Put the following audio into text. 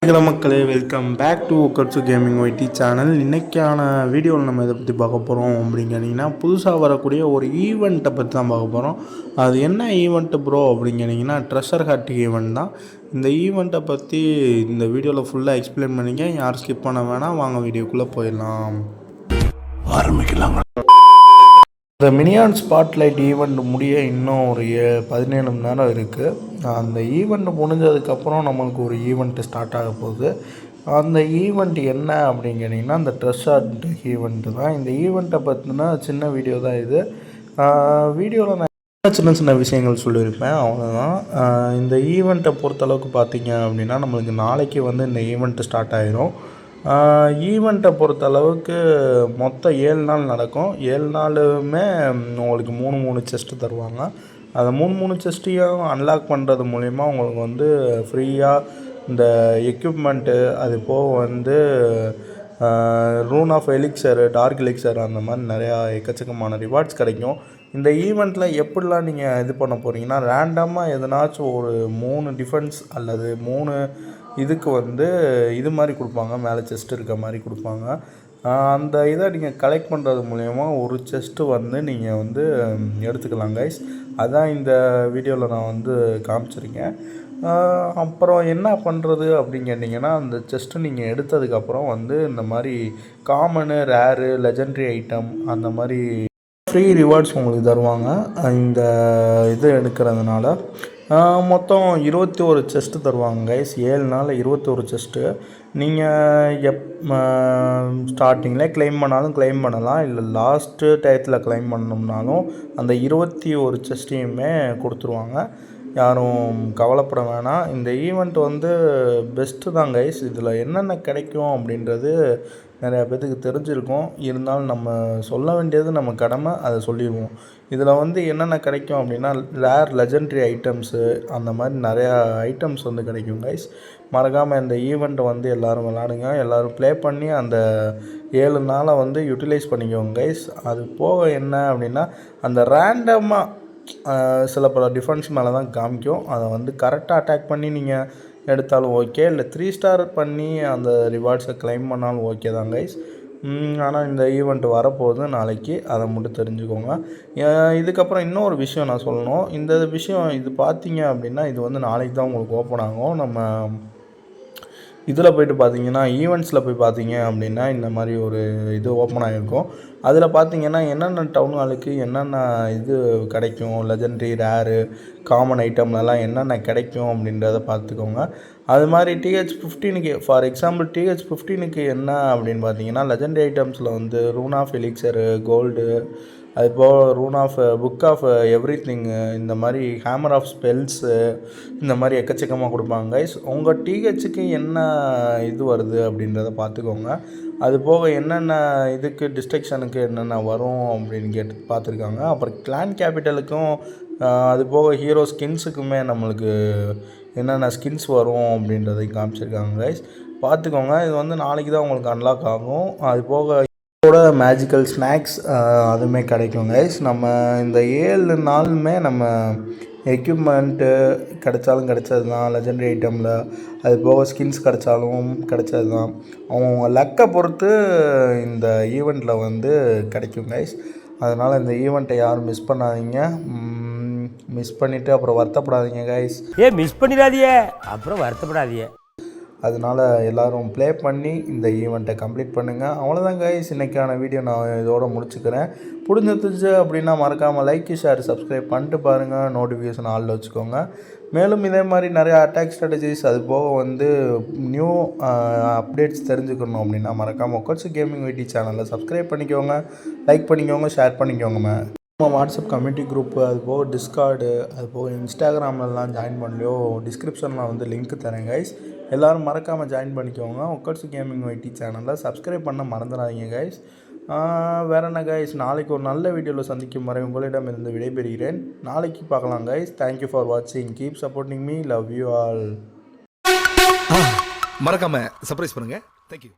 Hello மக்களே, welcome back to உக்கட்ஸு gaming YT channel. இன்றைக்கான வீடியோவில் நம்ம இதை பற்றி பார்க்க போகிறோம் அப்படின்னு கேட்டிங்கன்னா, புதுசாக வரக்கூடிய ஒரு ஈவெண்ட்டை பற்றி தான் பார்க்க போகிறோம். அது என்ன ஈவெண்ட்டு ப்ரோ அப்படின்னு கேட்டிங்கன்னா, ட்ரெஷர் ஹண்ட் ஈவெண்ட் தான். இந்த ஈவெண்ட்டை பற்றி இந்த வீடியோவில் ஃபுல்லாக எக்ஸ்பிளைன் பண்ணிக்க, யாரும் ஸ்கிப் பண்ண வேணாம். வாங்க வீடியோக்குள்ளே போயிடலாம், ஆரம்பிக்கலாம். இந்த மினியான் ஸ்பாட்லைட் ஈவெண்ட் முடிய இன்னும் ஒரு 17 மணி நேரம் இருக்குது. அந்த ஈவெண்ட் முடிஞ்சதுக்கப்புறம் நம்மளுக்கு ஒரு ஈவெண்ட்டு ஸ்டார்ட் ஆக போகுது. அந்த ஈவெண்ட் என்ன அப்படின்னு கேட்டிங்கன்னா, அந்த ட்ரெஷர் ஈவெண்ட்டு தான். இந்த ஈவெண்ட்டை பற்றினா சின்ன வீடியோ தான் இது. வீடியோவில் நான் சின்ன சின்ன விஷயங்கள் சொல்லியிருப்பேன், அவ்வளோதான். இந்த ஈவெண்ட்டை பொறுத்தளவுக்கு பார்த்தீங்க அப்படின்னா, நம்மளுக்கு நாளைக்கு வந்து இந்த ஈவெண்ட்டு ஸ்டார்ட் ஆகிரும். ஈவெண்ட்டை பொறுத்தளவுக்கு மொத்தம் 7 நாள் நடக்கும். 7 நாளுமே உங்களுக்கு 3 செஸ்ட்டு தருவாங்க. அதை 3 செஸ்ட்டையும் அன்லாக் பண்ணுறது மூலிமா உங்களுக்கு வந்து ஃப்ரீயாக இந்த எக்யூப்மெண்ட்டு, அது போக வந்து ரூன் ஆஃப் எலிக்சரு, டார்க் எலிக்சர், அந்த மாதிரி நிறையா எக்கச்சக்கமான ரிவார்ட்ஸ் கிடைக்கும். இந்த ஈவெண்ட்டில் எப்படிலாம் நீங்கள் இது பண்ண போகிறீங்கன்னா, ரேண்டமாக எதனாச்சும் ஒரு 3 டிஃபென்ஸ் அல்லது 3 இதுக்கு வந்து இது மாதிரி கொடுப்பாங்க, மேலே செஸ்ட் இருக்க மாதிரி கொடுப்பாங்க. அந்த இதை நீங்கள் கலெக்ட் பண்ணுறது மூலயமா ஒரு செஸ்ட்டு வந்து நீங்கள் வந்து எடுத்துக்கலாம் கைஸ். அதுதான் இந்த வீடியோவில் நான் வந்து காமிச்சிருக்கேன். அப்புறம் என்ன பண்ணுறது அப்படின்னு கேட்டிங்கன்னா, அந்த செஸ்ட்டு நீங்கள் எடுத்ததுக்கப்புறம் வந்து இந்த மாதிரி காமனு, ரேரு, லெஜெண்ட்ரி ஐட்டம் அந்த மாதிரி ஃப்ரீ ரிவார்ட்ஸ் உங்களுக்கு தருவாங்க இந்த இது எடுக்கிறதுனால. மொத்தம் 21 செஸ்ட்டு தருவாங்க கைஸ். 7 நாளில் 21 செஸ்ட்டு. நீங்கள் ஸ்டார்டிங்கில் க்ளைம் பண்ணாலும் க்ளைம் பண்ணலாம், இல்லை லாஸ்ட்டு டயத்தில் க்ளைம் பண்ணோம்னாலும் அந்த 21 செஸ்ட்டையுமே கொடுத்துருவாங்க. யாரும் கவலைப்பட வேணாம். இந்த ஈவெண்ட் வந்து பெஸ்ட்டு தான் கைஸ். இதில் என்னென்ன கிடைக்கும் அப்படின்றது நிறையா பேர்த்துக்கு தெரிஞ்சிருக்கும். இருந்தாலும் நம்ம சொல்ல வேண்டியது நம்ம கடமை, அதை சொல்லிடுவோம். இதில் வந்து என்னென்ன கிடைக்கும் அப்படின்னா, ரேர் லெஜெண்ட்ரி ஐட்டம்ஸு, அந்த மாதிரி நிறையா ஐட்டம்ஸ் வந்து கிடைக்கும் கைஸ். மறக்காமல் இந்த ஈவெண்ட்டை வந்து எல்லோரும் விளாடுங்க, எல்லோரும் ப்ளே பண்ணி அந்த 7 நாளை வந்து யூட்டிலைஸ் பண்ணிக்கோங்க கைஸ். அது போக என்ன அப்படின்னா, அந்த ரேண்டமாக சில பல டிஃபென்ஸ் மேலே தான் காமிக்கும். அதை வந்து கரெக்டாக அட்டாக் பண்ணி நீங்கள் எடுத்தாலும் ஓகே, இல்லை 3 ஸ்டார் பண்ணி அந்த ரிவார்ட்ஸை க்ளைம் பண்ணாலும் ஓகே தான் கைஸ். ஆனால் இந்த ஈவெண்ட் வரப்போகுது நாளைக்கு, அதை மட்டும் தெரிஞ்சுக்கோங்க. இதுக்கப்புறம் இன்னொரு விஷயம் நான் சொல்லணும். இந்த விஷயம் இது பார்த்தீங்க அப்படின்னா, இது வந்து நாளைக்கு தான் உங்களுக்கு ஓப்பன் ஆகும். நம்ம இதில் போய்ட்டு பார்த்தீங்கன்னா, ஈவெண்ட்ஸில் போய் பார்த்தீங்க அப்படின்னா இந்த மாதிரி ஒரு இது ஓப்பன் ஆகிருக்கும். அதில் பார்த்தீங்கன்னா என்னென்ன டவுன் ஹாலுக்கு என்னென்ன இது கிடைக்கும், லெஜெண்ட்ரி, ரேரு, காமன் ஐட்டம்லலாம் என்னென்ன கிடைக்கும் அப்படின்றத பார்த்துக்கோங்க. அது மாதிரி TH15க்கு ஃபார் எக்ஸாம்பிள் TH15க்கு என்ன அப்படின்னு பார்த்தீங்கன்னா, லெஜெண்ட்ரி ஐட்டம்ஸில் வந்து ரூன் ஆஃப் எலிக்சரு, கோல்டு, அதுபோக ரூன் ஆஃப் புக் ஆஃப் எவ்ரிதிங்கு, இந்த மாதிரி ஹேமர் ஆஃப் ஸ்பெல்ஸு, இந்த மாதிரி எக்கச்சக்கமாக கொடுப்பாங்க கைஸ். உங்கள் THக்கு என்ன இது வருது அப்படின்றத பார்த்துக்கோங்க. அது போக என்னென்ன இதுக்கு டிஸ்ட்ரக்ஷனுக்கு என்னென்ன வரும் அப்படின்னு கேட்டு பார்த்துருக்காங்க. அப்புறம் கிளான் கேபிட்டலுக்கும் அது போக ஹீரோ ஸ்கின்ஸுக்குமே நம்மளுக்கு என்னென்ன ஸ்கின்ஸ் வரும் அப்படின்றதையும் காமிச்சிருக்காங்க கைஸ். பார்த்துக்கோங்க. இது வந்து நாளைக்கு தான் உங்களுக்கு அன்லாக் ஆகும். அது போக மேஜிக்கல் ஸ்நாக்ஸ் அதுவுமே கிடைக்கும் கைஸ். நம்ம இந்த 7 நாளுமே நம்ம எக்யூப்மெண்ட்டு கிடைச்சாலும் கிடைச்சது தான், லெஜெண்டரி ஐட்டமில் அது போக ஸ்கின்ஸ் கிடைச்சாலும் கிடைச்சது தான். அவங்க லக்கை பொறுத்து இந்த ஈவெண்ட்டில் வந்து கிடைக்கும் கைஸ். அதனால் இந்த ஈவெண்ட்டை யாரும் மிஸ் பண்ணாதீங்க. மிஸ் பண்ணிவிட்டு அப்புறம் வருத்தப்படாதீங்க கைஸ். மிஸ் பண்ணிடாதீங்க, அப்புறம் வருத்தப்படாதீங்க. அதனால் எல்லோரும் ப்ளே பண்ணி இந்த ஈவெண்ட்டை கம்ப்ளீட் பண்ணுங்கள். அவ்வளோதான் கைஸ், இன்றைக்கான வீடியோ நான் இதோடு முடிச்சுக்கிறேன். பிடிச்சிருந்துச்சு அப்படின்னா மறக்காமல் லைக், ஷேர், சப்ஸ்கிரைப் பண்ணிட்டு பாருங்கள். நோட்டிஃபிகேஷன் ஆளில் வச்சுக்கோங்க. மேலும் இதே மாதிரி நிறையா அட்டாக் ஸ்ட்ராட்டஜிஸ், அது போக வந்து நியூ அப்டேட்ஸ் தெரிஞ்சுக்கணும் அப்படின்னா மறக்காமல் உக்கட்ஸு கேமிங் ஒய்டி சேனலில் சப்ஸ்கிரைப் பண்ணிக்கோங்க, லைக் பண்ணிக்கோங்க, ஷேர் பண்ணிக்கோங்க. வாட்ஸ்அப் கம்யூனிட்டி குரூப்பு, அது போக டிஸ்கார்டு, அது போக இன்ஸ்டாகிராம்லலாம் ஜாயின் பண்ணலையோ டிஸ்கிரிப்ஷனில் வந்து லிங்க் தரேன் கைஸ். எல்லோரும் மறக்காமல் ஜாயின் பண்ணிக்கோங்க. உக்கட்ஸு கேமிங் ஒய்டி சேனலில் சப்ஸ்கிரைப் பண்ண மறந்துடாதீங்க கைஸ். வேறு என்ன கைஸ், நாளைக்கு ஒரு நல்ல வீடியோவில் சந்திக்கும் வரை உங்களிடம் இருந்து விடைபெறுகிறேன். நாளைக்கு பார்க்கலாம் கைஸ். தேங்க்யூ ஃபார் வாட்சிங். Keep supporting me. Love you all. மறக்காமல் சர்ப்ரைஸ் பண்ணுங்கள். தேங்க்யூ.